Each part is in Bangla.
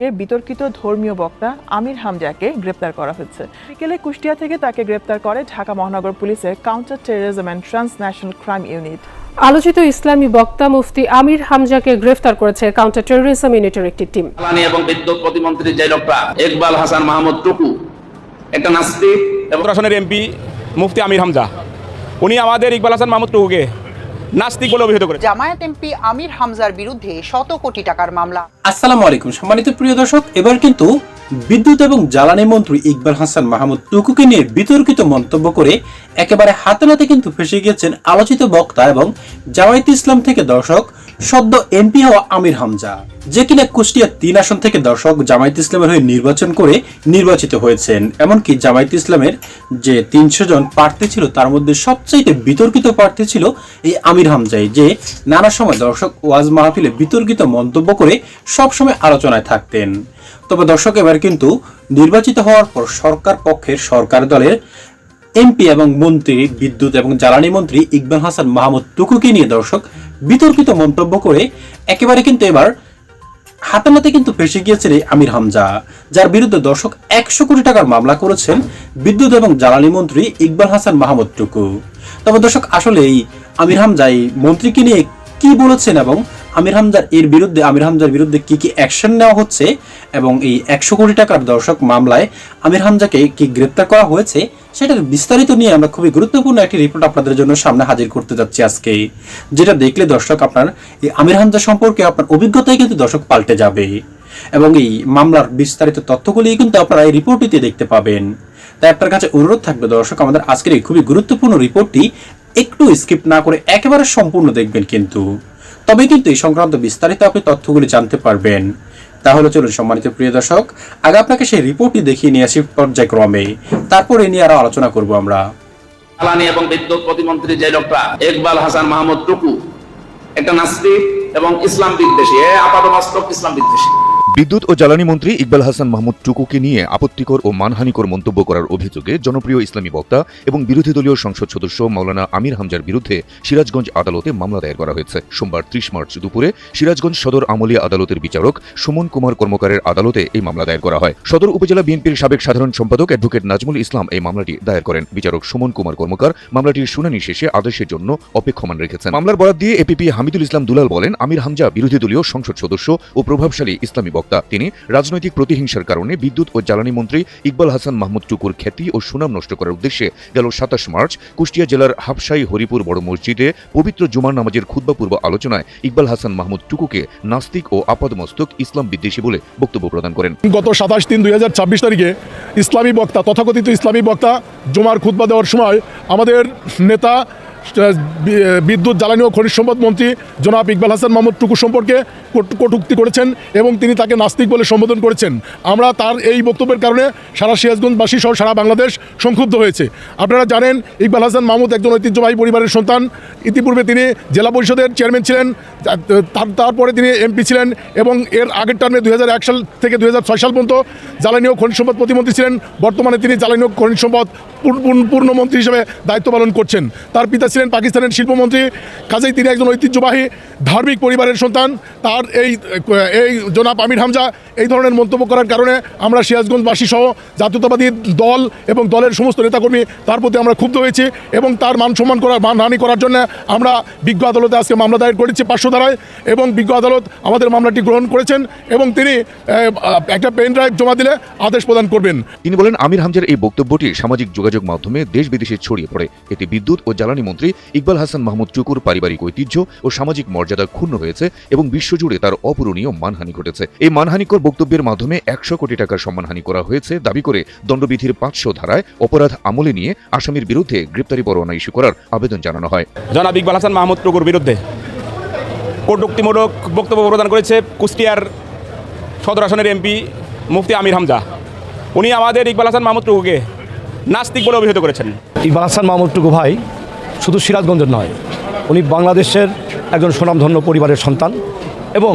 বিতর্কিত ধর্মীয় বক্তা আমির হামজাকে গ্রেপ্তার করা হয়েছে। বিকেলে কুষ্টিয়া থেকে তাকে গ্রেপ্তার করে ঢাকা মহানগর পুলিশের counter terrorism and transnational crime unit. আলোচিত ইসলামী বক্তা মুফতি আমির হামজাকে গ্রেফতার করেছে কাউন্টার টেররিজম ইউনিটের একটি টিম। জ্বালানি এবং বিদ্যুৎ প্রতিমন্ত্রী যে লোকটা ইকবাল হাসান মাহমুদ টুকু, একটা নাস্তিক এবং আসনের এমপি মুফতি আমির হামজা, উনি আমাদের ইকবাল হাসান মাহমুদ টুকুকে নাস্তিক বলে অভিহিত করেছেন। জামায়াত এমপি আমির হামজার বিরুদ্ধে শত কোটি টাকার মামলা। আসসালামু আলাইকুম সম্মানিত প্রিয় দর্শক, এবার কিন্তু বিদ্যুৎ এবং জ্বালানি মন্ত্রী ইকবাল হাসান মাহমুদ টুকুকে নিয়ে বিতর্কিত মন্তব্য করে একেবারে হাতে নাতে কিন্তু ফেসে গিয়েছেন আলোচিত বক্তা এবং জামায়াত ইসলাম থেকে দর্শক সদ্য এমপি হওয়া আমির হামজা, যে কিনা কুষ্টিয়া ৩ আসন থেকে দর্শক জামায়াত ইসলামের হয়ে নির্বাচন করে নির্বাচিত হয়েছেন। এমনকি জামায়াত ইসলামের যে ৩০০ জন প্রার্থী ছিল তার মধ্যে সবচাইতে বিতর্কিত প্রার্থী ছিল এই আমির হামজাই, যে নানা সময় দর্শক ওয়াজ মাহফিলে বিতর্কিত মন্তব্য করে সবসময় আলোচনায় থাকতেন। তবে দর্শক এবার কিন্তু নির্বাচিত হওয়ার পর সরকার পক্ষের সরকার দলের এমপি এবং মন্ত্রী বিদ্যুৎ এবং জ্বালানি মন্ত্রী ইকবাল হাসান মাহমুদ টুকুকে নিয়ে দর্শক বিতর্কিত মন্তব্য করে একেবারে কিন্তু এবার হাতানাতে কিন্তু ফেসে গিয়েছেন এই আমির হামজা, যার বিরুদ্ধে দর্শক ১০০ কোটি টাকার মামলা করেছেন বিদ্যুৎ এবং জ্বালানি মন্ত্রী ইকবাল হাসান মাহমুদ টুকু। তবে দর্শক আসলে এই আমির হামজা এই মন্ত্রীকে নিয়ে কি বলেছেন এবং আমির হামজার বিরুদ্ধে কি কি অ্যাকশন নেওয়া হচ্ছে এবং এই ১০০ কোটি টাকার দর্শক মামলায় আমির হামজাকে কি গ্রেপ্তার করা হয়েছে সেটার বিস্তারিত নিয়ে আমরা খুবই গুরুত্বপূর্ণ একটি রিপোর্ট আপনাদের জন্য সামনে হাজির করতে যাচ্ছি আজকে, যেটা দেখলে দর্শক আপনার এই আমির হামজা সম্পর্কে আপনার অভিজ্ঞতাই কিন্তু দর্শক পাল্টে যাবে এবং এই মামলার বিস্তারিত তথ্যগুলি কিন্তু আপনারা এই রিপোর্টটিতে দেখতে পাবেন। তাই আপনার কাছে অনুরোধ থাকবে দর্শক আমাদের আজকের এই খুবই গুরুত্বপূর্ণ রিপোর্টটি একটু স্কিপ না করে একেবারে সম্পূর্ণ দেখবেন, কিন্তু তবে কিন্তু এই সংক্রান্ত বিস্তারিত আপনি তথ্যগুলি জানতে পারবেন। তাহলে চলুন সম্মানিত প্রিয় দর্শক, আগে আপনাকে সেই রিপোর্টটি দেখিয়ে নিয়ে আসি পর্যায়ক্রমে, তারপর এ নিয়ে আরো আলোচনা করব আমরা। জ্বালানি এবং বিদ্যুৎ প্রতিমন্ত্রী যে লোকটা ইকবাল হাসান মাহমুদ টুকু, একটা নাস্তিক এবং ইসলাম বিদ্বেষী, আপাতমস্তক ইসলাম বিদ্বেষী। বিদ্যুৎ ও জ্বালানি মন্ত্রী ইকবাল হাসান মাহমুদ টুকুকে নিয়ে আপত্তিকর ও মানহানিকর মন্তব্য করার অভিযোগে জনপ্রিয় ইসলামী বক্তা এবং বিরোধী দলীয় সংসদ সদস্য মাওলানা আমির হামজার বিরুদ্ধে সিরাজগঞ্জ আদালতে মামলা দায়ের করা হয়েছে। সোমবার ৩০ মার্চ দুপুরে সিরাজগঞ্জ সদর আমলিয়া আদালতের বিচারক সুমন কুমার কর্মকারের আদালতে এই মামলা দায়ের করা হয়। সদর উপজেলা বিএনপির সাবেক সাধারণ সম্পাদক অ্যাডভোকেট নাজমুল ইসলাম এই মামলাটি দায়ের করেন। বিচারক সুমন কুমার কর্মকার মামলাটির শুনানি শেষে আদেশের জন্য অপেক্ষমান রেখেছেন। মামলার বরাত দিয়ে এপিপি হামিদুল ইসলাম দুলাল বলেন, আমির হামজা বিরোধী দলীয় সংসদ সদস্য ও প্রভাবশালী ইসলামী বক্তা। তিনি রাজনৈতিক প্রতিহিংসার কারণে বিদ্যুৎ ও জ্বালানি মন্ত্রী ইকবাল হাসান মাহমুদ টুকুর খ্যাতি ও সুনাম নষ্ট করার উদ্দেশ্যে গেল ২৭ মার্চ কুষ্টিয়া জেলার হাফসাই হরিপুর বড় মসজিদে পবিত্র জুমার নামাজের খুতবা পূর্ব আলোচনায় ইকবাল হাসান মাহমুদ টুকুকে নাস্তিক ও আপাদমস্তক ইসলাম বিদ্বেষী বলে বক্তব্য প্রদান করেন। গত ২৭/৩/২০২৬ তারিখে ইসলামী বক্তা, তথাকথিত ইসলামী বক্তা জুমার খুতবা দেওয়ার সময় আমাদের নেতা বিদ্যুৎ জ্বালানি ও খনিজ সম্পদ মন্ত্রী জনাব ইকবাল হাসান মাহমুদ টুকু সম্পর্কে কটূক্তি করেছেন এবং তিনি তাকে নাস্তিক বলে সম্বোধন করেছেন। আমরা তার এই বক্তব্যের কারণে সারা সিরাজগঞ্জবাসী সহ সারা বাংলাদেশ সংক্ষুব্ধ হয়েছে। আপনারা জানেন ইকবাল হাসান মাহমুদ একজন ঐতিহ্যবাহী পরিবারের সন্তান। ইতিপূর্বে তিনি জেলা পরিষদের চেয়ারম্যান ছিলেন, তারপরে তিনি এমপি ছিলেন এবং এর আগের টার্মে ২০০১ সাল থেকে ২০০৬ সাল পর্যন্ত জ্বালানি ও খনিজ সম্পদ প্রতিমন্ত্রী ছিলেন। বর্তমানে তিনি জ্বালানি ও খনিজ সম্পদ পূর্ণমন্ত্রী হিসেবে দায়িত্ব পালন করছেন। তার পিতা ছিলেন পাকিস্তানের শিল্পমন্ত্রী, কাজেই তিনি একজন ঐতিহ্যবাহী ধার্মিক পরিবারের সন্তান। তার এই জনাব আমির হামজা এই ধরনের মন্তব্য করার কারণে আমরা সিরাজগঞ্জবাসী সহ জাতীয়তাবাদী দল এবং দলের সমস্ত নেতাকর্মী তার প্রতি আমরা ক্ষুব্ধ হয়েছি এবং তার মানহানি করার জন্য আমরা বিজ্ঞ আদালতে আজকে মামলা দায়ের করেছি ৫০০ ধারায় এবং বিজ্ঞ আদালত আমাদের মামলাটি গ্রহণ করেছেন এবং তিনি একটা পেন ড্রাইভ জমা দিলে আদেশ প্রদান করবেন। তিনি বলেন, আমির হামজার এই বক্তব্যটি সামাজিক যোগাযোগ মাধ্যমে দেশ বিদেশে ছড়িয়ে পড়ে। এতে বিদ্যুৎ ও জ্বালানি মন্ত্রী ইকবাল হাসান মাহমুদ টুকুর পারিবারিক ঐতিহ্য ও সামাজিক মর্যাদা ক্ষুণ্ণ হয়েছে এবং বিশ্বজুড়ে তার অপূরণীয় মানহানি ঘটেছে। এই মানহানিকর বক্তব্যের মাধ্যমে ১০০ কোটি টাকার সম্মানহানি করা হয়েছে দাবি করে দণ্ডবিধির ৫০০ ধারায় অপরাধ আমলে নিয়ে আসামির বিরুদ্ধে গ্রেপ্তারি পরোয়ানা ইস্যু করার আবেদন জানানো হয়। জনাব ইকবাল হাসান মাহমুদ টুকুর বিরুদ্ধে কটূক্তিমূলক বক্তব্য প্রদান করেছে কুষ্টিয়ার সদর আসনের এমপি মুফতি আমির হামজা। উনি আমাদের ইকবাল হাসান মাহমুদ টুকুকে নাস্তিক বলে অভিহিত করেছেন। ইকবাল হাসান মাহমুদ টুকু ভাই শুধু সিরাজগঞ্জের নয়, উনি বাংলাদেশের একজন সুনামধন্য পরিবারের সন্তান এবং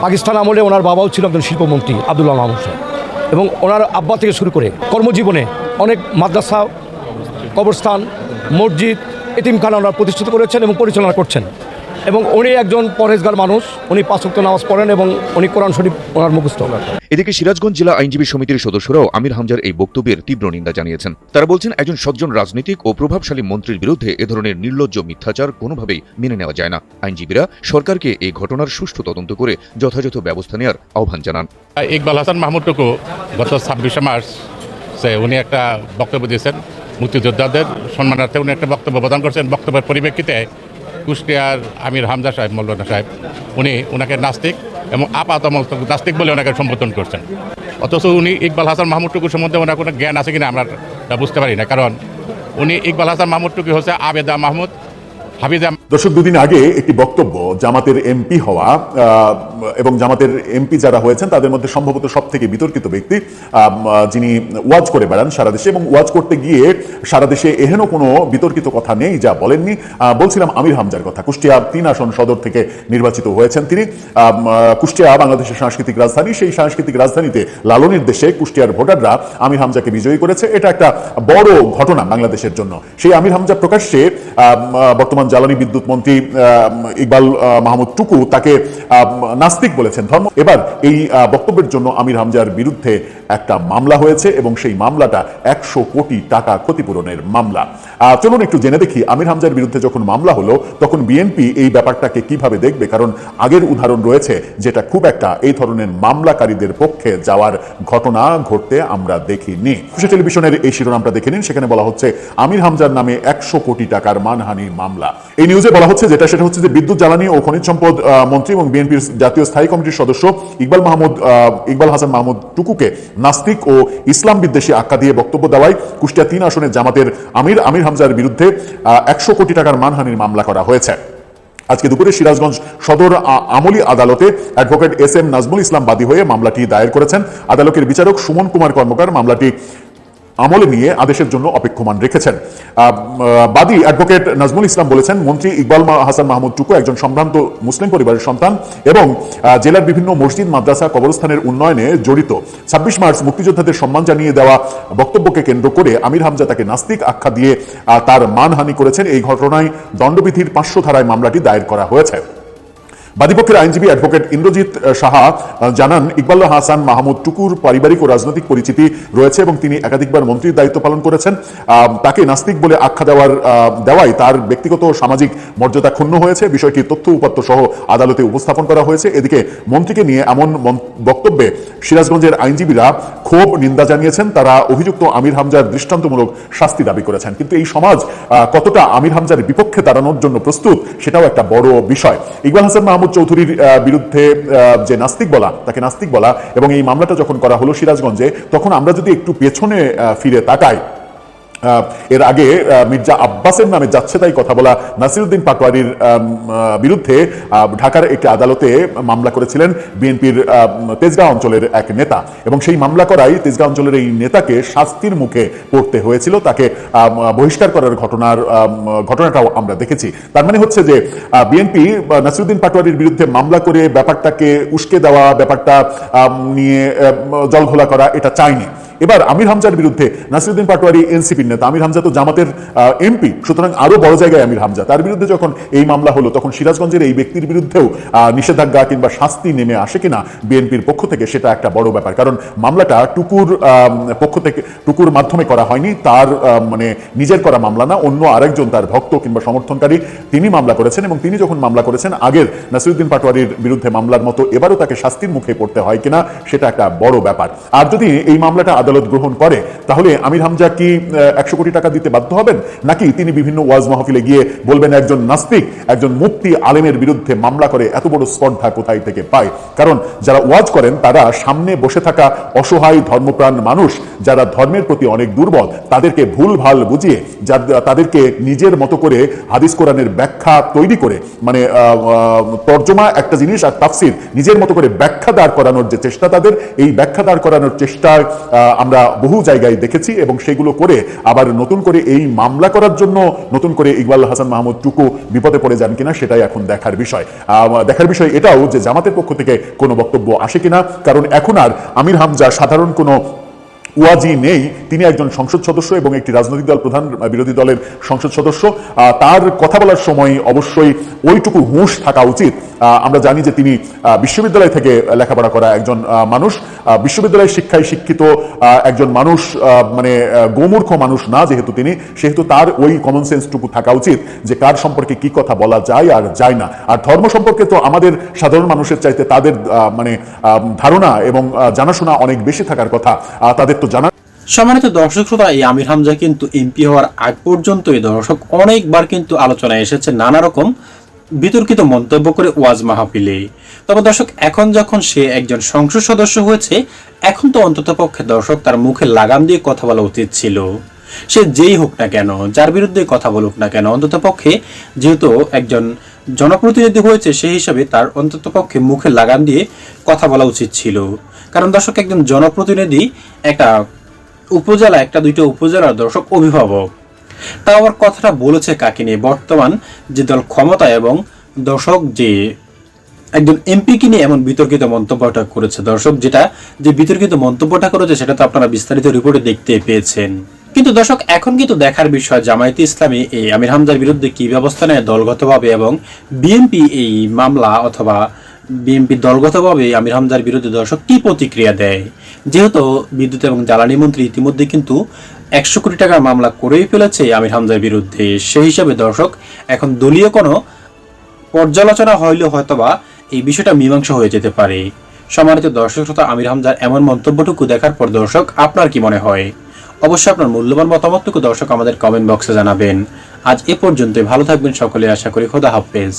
পাকিস্তান আমলে ওনার বাবাও ছিল একজন শিল্পমন্ত্রী আব্দুল্লাহ মাহমুদ সাহেব এবং ওনার আব্বা থেকে শুরু করে কর্মজীবনে অনেক মাদ্রাসা, কবরস্থান, মসজিদ, এতিমখানা ওনারা প্রতিষ্ঠিত করেছেন এবং পরিচালনা করছেন। এবং উনি একজন পরহেজগার মানুষ, উনি 5 ওয়াক্ত নামাজ পড়েন এবং উনি কোরআন শরীফ ওনার মুখস্থ। এদিকে সিরাজগঞ্জ জেলা আইনজীবী সমিতির সদস্যরাও আমির হামজার এই বক্তব্যের তীব্র নিন্দা জানিয়েছেন। তারা বলছেন, একজন সজ্জন রাজনীতিক ও প্রভাবশালী মন্ত্রীর বিরুদ্ধে এ ধরনের নির্লজ্জ মিথ্যাচার কোনোভাবেই মেনে নেওয়া যায় না। আইনজীবীরা সরকারকে এই ঘটনার সুষ্ঠু তদন্ত করে যথাযথ ব্যবস্থা নেওয়ার আহ্বান জানান। ইকবাল হাসান মাহমুদ টুকু গত 26শে মার্চ উনি একটা বক্তব্য দিয়েছেন, মুক্তিযোদ্ধাদের সম্মানার্থে উনি একটা বক্তব্য প্রদান করছেন। বক্তব্যের পরিপ্রেক্ষিতে কুষ্টিয়ার আমির হামজা সাহেব, মৌলানা সাহেব, ওনাকে নাস্তিক এবং আপাতমস্তক নাস্তিক বলে ওনাকে সম্বোধন করছেন। অথচ উনি ইকবাল হাসান মাহমুদ টুকুর সম্বন্ধে ওনার কোনো জ্ঞান আছে কিনা আমরা বুঝতে পারি না, কারণ উনি ইকবাল হাসান মাহমুদ টুকু হচ্ছে আবেদা মাহমুদ হাফিজা। দর্শক, দুদিন আগে একটি বক্তব্য জামাতের এমপি হওয়া এবং জামাতের এমপি যারা হয়েছেন তাদের মধ্যে সম্ভবত সব থেকে বিতর্কিত ব্যক্তি, যিনি ওয়াজ করে বেড়ান সারা দেশে, এবং ওয়াজ করতে গিয়ে সারা দেশে এহেন কোনো বিতর্কিত কথা নেই যা বলেননি। বলছিলাম আমির হামজার কথা। কুষ্টিয়া 3 আসন সদর থেকে নির্বাচিত হয়েছেন তিনি। কুষ্টিয়া বাংলাদেশের সাংস্কৃতিক রাজধানী, সেই সাংস্কৃতিক রাজধানীতে লালনের দেশে কুষ্টিয়ার ভোটাররা আমির হামজাকে বিজয়ী করেছে। এটা একটা বড় ঘটনা বাংলাদেশের জন্য। সেই আমির হামজা প্রকাশ্যে বর্তমান জ্বালানি বিদ্যুৎ মন্ত্রী ইকবাল মাহমুদ টুকু তাকে নাস্তিক বলেছেন। এবার এই বক্তব্যের জন্য আমির হামজার বিরুদ্ধে একটা মামলা হয়েছে এবং সেই মামলাটা 100 কোটি টাকা ক্ষতিপূরণের মামলা। চলুন একটু জেনে দেখি আমির হামজার বিরুদ্ধে যখন মামলা হলো তখন বিএনপি এই ব্যাপারটাকে কিভাবে দেখবে, কারণ আগের উদাহরণ রয়েছে যেটা খুব একটা এই ধরনের মামলাকারীদের পক্ষে যাওয়ার ঘটনা ঘটতে আমরা দেখিনি। টেলিভিশনের এই শিরোনামটা দেখে নিন, সেখানে বলা হচ্ছে আমির হামজার নামে 100 কোটি টাকার মানহানি মামলা। এই নিউজে বলা হচ্ছে সেটা হচ্ছে যে বিদ্যুৎ, জ্বালানি ও খনিজ সম্পদ মন্ত্রী এবং বিএনপির জাতীয় স্থায়ী কমিটির সদস্য ইকবাল হাসান মাহমুদ টুকুকে নাস্তিক ও ইসলাম বিদ্বেষী আখ্যা দিয়ে বক্তব্য দেওয়ায় কুষ্টিয়া 3 আসনের জামাতের আমির হামজার বিরুদ্ধে 100 কোটি টাকার মানহানির মামলা করা হয়েছে। আজকে দুপুরে সিরাজগঞ্জ সদর আমলি আদালতে অ্যাডভোকেট SM নাজমুল ইসলাম বাদী হয়ে মামলাটি দায়ের করেছেন। আদালতের বিচারক সুমন কুমার কর্মকার মামলাটি আমলে নিয়ে আদেশের জন্য অপেক্ষমান রেখেছেন। বাদী অ্যাডভোকেট নাজমুল ইসলাম বলেছেন, মন্ত্রী ইকবাল হাসান মাহমুদ টুকু একজন সম্ভ্রান্ত মুসলিম পরিবারের সন্তান এবং জেলার বিভিন্ন মসজিদ, মাদ্রাসা, কবরস্থানের উন্নয়নে জড়িত। 26 মার্চ মুক্তিযোদ্ধাদের সম্মান জানিয়ে দেওয়া বক্তব্যকে কেন্দ্র করে আমির হামজা তাকে নাস্তিক আখ্যা দিয়ে তার মানহানি করেছেন। এই ঘটনায় দণ্ডবিধির 500 ধারায় মামলাটি দায়ের করা হয়েছে। বাদীপক্ষের আইনজীবী অ্যাডভোকেট ইন্দ্রজিৎ সাহা জানান, ইকবাল হাসান মাহমুদ টুকুর পারিবারিক ও রাজনৈতিক পরিচিতি রয়েছে এবং তিনি একাধিকবার মন্ত্রীর দায়িত্ব পালন করেছেন। তাকে নাস্তিক বলে আখ্যা দেওয়ায় তার ব্যক্তিগত ও সামাজিক মর্যাদা ক্ষুণ্ণ হয়েছে। বিষয়টি তথ্য উপাত্ত সহ আদালতে উপস্থাপন করা হয়েছে। এদিকে মন্ত্রীকে নিয়ে এমন বক্তব্যে সিরাজগঞ্জের আইনজীবীরা ক্ষোভ নিন্দা জানিয়েছেন। তারা অভিযুক্ত আমির হামজার দৃষ্টান্তমূলক শাস্তি দাবি করেছেন। কিন্তু এই সমাজ কতটা আমির হামজার বিপক্ষে দাঁড়ানোর জন্য প্রস্তুত সেটাও একটা বড় বিষয়। ইকবাল হাসান মাহমুদ চৌধুরীর বিরুদ্ধে যে নাস্তিক বলা, তাকে নাস্তিক বলা এবং এই মামলাটা যখন করা হলো সিরাজগঞ্জে, তখন আমরা যদি একটু পেছনে ফিরে তাকাই, এর আগে মির্জা আব্বাসের নামে যাচ্ছে তাই কথা বলা নাসিরউদ্দিন পাটোয়ারির বিরুদ্ধে ঢাকার একটি আদালতে মামলা করেছিলেন বিএনপির তেজগাঁও অঞ্চলের এক নেতা, এবং সেই মামলা করাই তেজগাঁও অঞ্চলের এই নেতাকে শাস্তির মুখে পড়তে হয়েছিল। তাকে বহিষ্কার করার ঘটনাটাও আমরা দেখেছি। তার মানে হচ্ছে যে বিএনপি নাসিরউদ্দিন পাটোয়ারির বিরুদ্ধে মামলা করে ব্যাপারটাকে উস্কে দেওয়া, ব্যাপারটা নিয়ে জলঘোলা করা, এটা চায়নি। এবার আমির হামজার বিরুদ্ধে, নাসিরউদ্দিন পাটোয়ারি এনসিপির নেতা, আমির হামজা তো জামাতের এমপি, সুতরাং আরো বড় জায়গায় আমির হামজা, তার বিরুদ্ধে যখন এই মামলা হলো তখন সিরাজগঞ্জের এই ব্যক্তির বিরুদ্ধেও নিষেধাজ্ঞা কিংবা শাস্তি নেমে আসে কিনা বিএনপির পক্ষ থেকে, সেটা একটা বড় ব্যাপার। কারণ মামলাটা টুকুর মাধ্যমে করা হয়নি, তার মানে নিজের করা মামলা না, অন্য আরেকজন তার ভক্ত কিংবা সমর্থনকারী তিনি মামলা করেছেন, এবং তিনি যখন মামলা করেছেন আগের নাসিরউদ্দিন পাটোয়ারির বিরুদ্ধে মামলার মতো এবারও তাকে শাস্তির মুখে পড়তে হয় কিনা সেটা একটা বড় ব্যাপার। আর যদি এই মামলাটা আদালত গ্রহণ করে তাহলে আমির হামজা কি 100 কোটি টাকা দিতে বাধ্য হবেন, নাকি তিনি বিভিন্ন ওয়াজ মাহফিলে গিয়ে বলবেন একজন নাস্তিক, একজন মুফতি আলেমের বিরুদ্ধে মামলা করে এত বড় স্পর্ধা কোথায় থেকে পায়? কারণ যারা ওয়াজ করেন তারা সামনে বসে থাকা অসহায় ধর্মপ্রাণ মানুষ, যারা ধর্মের প্রতি অনেক দুর্বল, তাদেরকে ভুল ভাল বুঝিয়ে, তাদেরকে নিজের মতো করে হাদিস কোরআনের ব্যাখ্যা তৈরি করে, মানে তর্জমা একটা জিনিস আর তাফসির নিজের মতো করে ব্যাখ্যা দাঁড় করানোর যে চেষ্টা, তাদের এই ব্যাখ্যা দাঁড় করানোর চেষ্টায় আমরা বহু জায়গায় দেখেছি, এবং সেগুলো করে আবার নতুন করে এই মামলা করার জন্য নতুন করে ইকবাল হাসান মাহমুদ টুকু বিপদে পড়ে যান কিনা সেটাই এখন দেখার বিষয়। এটাও যে জামাতের পক্ষ থেকে কোনো বক্তব্য আসে কিনা, কারণ এখন আর আমির হামজা সাধারণ কোনো ওয়াজি নেই, তিনি একজন সংসদ সদস্য এবং একটি রাজনৈতিক দল প্রধান বিরোধী দলের সংসদ সদস্য। তার কথা বলার সময় অবশ্যই ওইটুকু হুঁশ থাকা উচিত। আমরা জানি যে তিনি বিশ্ববিদ্যালয় থেকে লেখাপড়া করা একজন মানুষ, বিশ্ববিদ্যালয় শিক্ষায় শিক্ষিত একজন মানুষ, মানে গোমূর্খ মানুষ না যেহেতু তিনি, সেহেতু তার ওই কমন সেন্সটুকু থাকা উচিত যে কার সম্পর্কে কি কথা বলা যায় আর যায় না। আর ধর্ম সম্পর্কে তো আমাদের সাধারণ মানুষের চাইতে তাদের মানে ধারণা এবং জানাশোনা অনেক বেশি থাকার কথা, তাদের তো জানা। সম্মানিত দর্শক শ্রোতা, এই আমির হামজা কিন্তু এমপি হওয়ার আগ পর্যন্ত এই দর্শক অনেকবার কিন্তু আলোচনায় এসেছে নানা রকম বিতর্কিত মন্তব্য করে ওয়াজ মাহফিলে। তবে দর্শক এখন যখন সে একজন সংসদ সদস্য হয়েছে, এখন তো অন্তত পক্ষে দর্শক তার মুখে লাগাম দিয়ে কথা বলা উচিত ছিল। সে যেই হোক না কেন, যার বিরুদ্ধে কথা বলুক না কেন, অন্তত পক্ষে যেহেতু একজন জনপ্রতিনিধি হয়েছে সেই হিসাবে তার অন্তত পক্ষে মুখে লাগাম দিয়ে কথা বলা উচিত ছিল। কারণ দর্শক একজন জনপ্রতিনিধি একটা উপজেলা, একটা দুইটা উপজেলার দর্শক অভিভাবক, তা আবার কথাটা বলেছে কাকে নিয়ে? বর্তমান যে দল ক্ষমতা এবং দর্শক যে একজন এমপিকে নিয়ে এমন বিতর্কিত মন্তব্যটা করেছে দর্শক, যেটা যে বিতর্কিত মন্তব্যটা করেছে সেটা তো আপনারা বিস্তারিত রিপোর্টে দেখতে পেয়েছেন। কিন্তু দর্শক এখন কিন্তু দেখার বিষয় জামায়াতে ইসলামী এই আমির হামজার বিরুদ্ধে কি ব্যবস্থা নেয় দলগতভাবে, এবং বিএনপি এই মামলা অথবা বিএনপি দলগতভাবে আমির হামজার বিরুদ্ধে দর্শক কি প্রতিক্রিয়া দেয়। যেহেতু বিদ্যুৎ এবং জ্বালানি মন্ত্রী ইতিমধ্যে কিন্তু 100 কোটি টাকার মামলা করেই ফেলেছে আমির হামজার বিরুদ্ধে, সেই হিসাবে দর্শক এখন দলীয় কোনো পর্যালোচনা হইলে হয়তোবা এই বিষয়টা মীমাংসা হয়ে যেতে পারে। সম্মানিত দর্শক শ্রোতা, আমির হামজার এমন মন্তব্যটুকু দেখার পর দর্শক আপনার কি মনে হয়? অবশ্যই আপনার মূল্যবান মতামতটুকু দর্শক আমাদের কমেন্ট বক্সে জানাবেন। আজ এ পর্যন্তই, ভালো থাকবেন সকলে, আশা করি। খোদা হাফেজ।